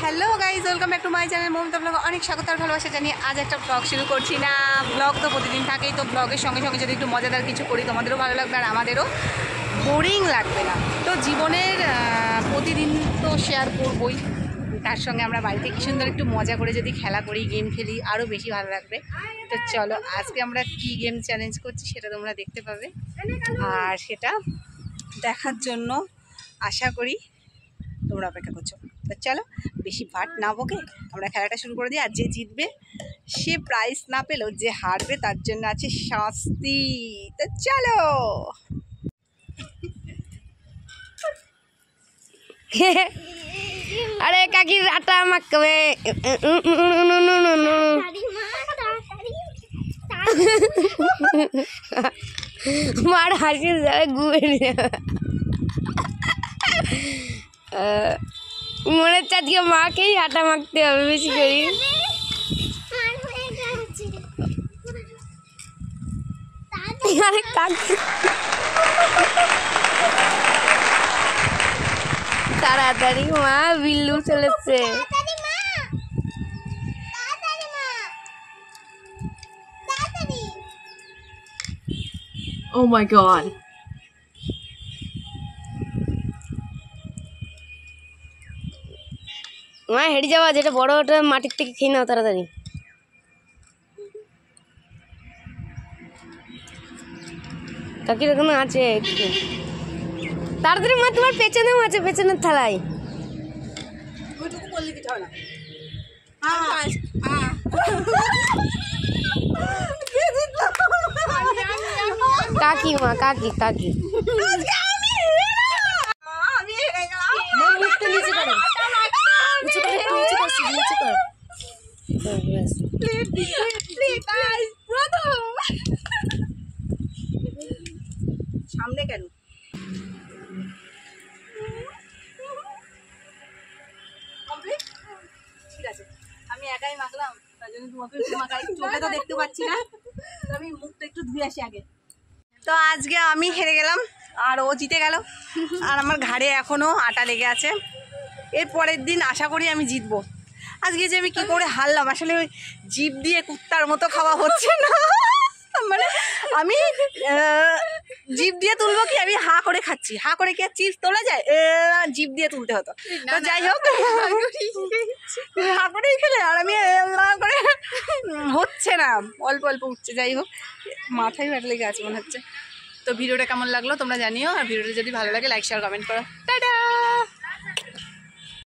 Hello guys, welcome back to my channel Mamata blog. অনেক স্বাগত আর ভালোবাসা জানিয়ে আজ একটা ব্লগ শুরু করছি। না, ব্লগ তো প্রতিদিন থাকেই, তো ব্লগের সঙ্গে সঙ্গে যদি একটু মজাদার কিছু করি তোমাদেরও ভালো লাগবে আর আমাদেরও বোরিং লাগবে না। তো জীবনের প্রতিদিন তো শেয়ার করবই, তার সঙ্গে আমরা বাড়িতে কি সুন্দর একটু মজা করে যদি খেলা করি, গেম খেলি, আরও বেশি ভালো লাগবে। তো চলো আজকে আমরা কি গেম চ্যালেঞ্জ করছি সেটা তোমরা দেখতে পাবে, আর সেটা দেখার জন্য আশা করি তোমরা অপেক্ষা করছো। তো চলো বেশি ভাট না বকে আমরা খেলাটা শুরু করে দিই। আর যে জিতবে সে প্রাইজ না পেলেও যে হারবে তার জন্য আছে শাস্তি। তো চলো। আরে কাকির আটা মাখবে মার হাসির যাবে ঘুরে মনে হচ্ছে আজকে মাকেই আটা মাখতে হবে বেশি করে। আরে কাকি তাড়াতাড়ি মা, বিল্লু চলেছে। Oh my god. মা হেঁটে যাওয়া, যেটা বড় ওটা মাটির থেকে খেয়ে নাও তাড়াতাড়ি। কাকির ওখানে আছে একটু তাড়াতাড়ি মা, তোমার পেছনেও আছে, পেছনের থালায়। কাকি মা, কাকি কাকি সামনে কেন? ঠিক আছে, আমি একাই মাখলাম, তার জন্য তোমাকে মাখাই। চোখে তো দেখতে পাচ্ছি না, তো আমি মুখটা একটু ধুয়ে আসি আগে। তো আজকে আমি হেরে গেলাম আর ও জিতে গেল, আর আমার ঘাড়ে এখনও আটা লেগে আছে। এর পরের দিন আশা করি আমি জিতবো। আজকে যে আমি কী করে হারলাম, আসলে ওই জিভ দিয়ে কুত্তার মতো খাওয়া হচ্ছে না, মানে আমি জিভ দিয়ে তুলবো কি, আমি হা করে খাচ্ছি। হা করে কি আর চিপস তোলা যায়? জিভ দিয়ে তুলতে হতো। তো যাই হোক, হা করেই খেলে, আর আমি করে হচ্ছে না, অল্প অল্প উঠছে। যাই হোক, মাথায় ব্যাট লেগে আছে মনে হচ্ছে। তো ভিডিওটা কেমন লাগলো তোমরা জানিও, আর ভিডিওটা যদি ভালো লাগে লাইক শেয়ার কমেন্ট করো। টাটা।